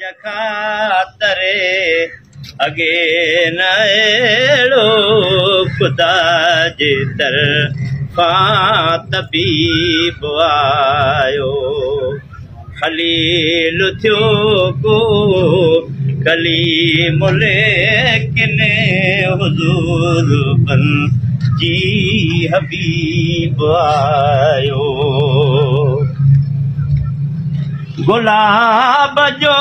जखातरे अगे न एड़ो खुदा जे तरफा तबीब आयो खलील थियो को कलीम लेकिन हुजूर बन जी हबीब आयो गुलाब जो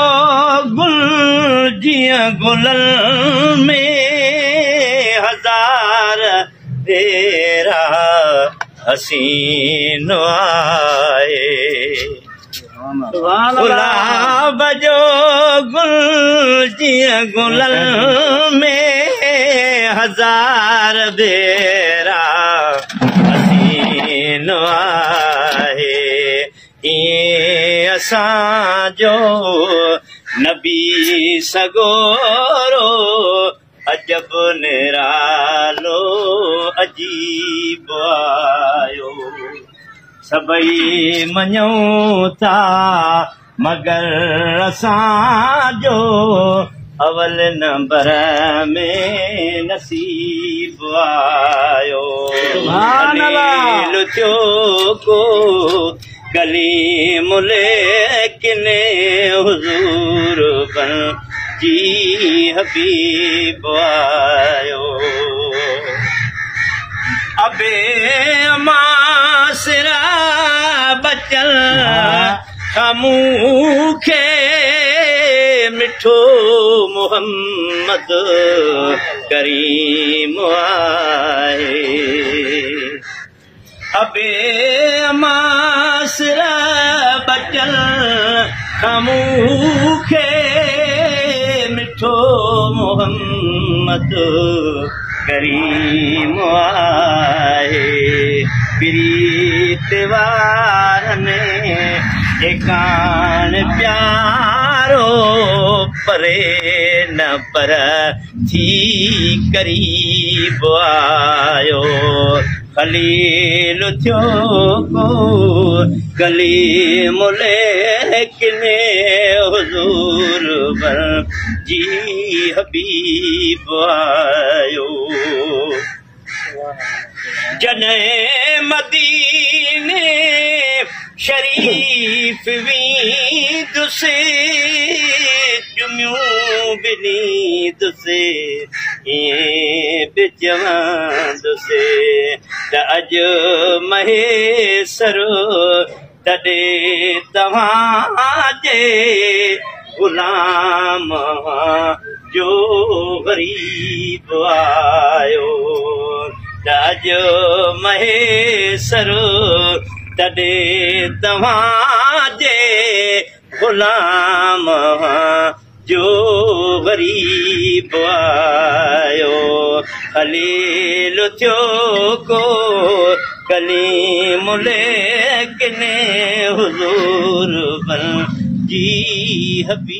गुल जिया गुलल में हजार तेरा हसीन आए गुलाब जो गुल जिया गुलल में हजार तेरा हसीन आए असां जो नबी सगोरो अजब निरालो अजीब आयो सभई मञूं था मगर असां जो अवल नंबर में नसीब आयो थियो को कलीम लेकिन हुजूर बन जी हबीब आयो अबे मासरा बचल हमूखे मिठो मोहम्मद करीम आए अबे मासरा बचल हमूखे मिठो मोहम्मद करीम आए प्रीत वारने एकान प्यारो परे न पर थी करीब आयो खलील थियो को कलीम लेकिन हुजूर बन जी हबीब आयो जने मदीने शरीफ वींदुसे चुमियूं बिनी दुसे ईअं बि चवंदुसे त अॼु महेसर तॾहिं तव्हांजे गुलाम जो गरीब आयो त अॼु महेसर तॾहिं तव्हांजे गुलाम जो गरीब आयो खलील थियो को कलीम लेकिन हुजूर बन जी हबीब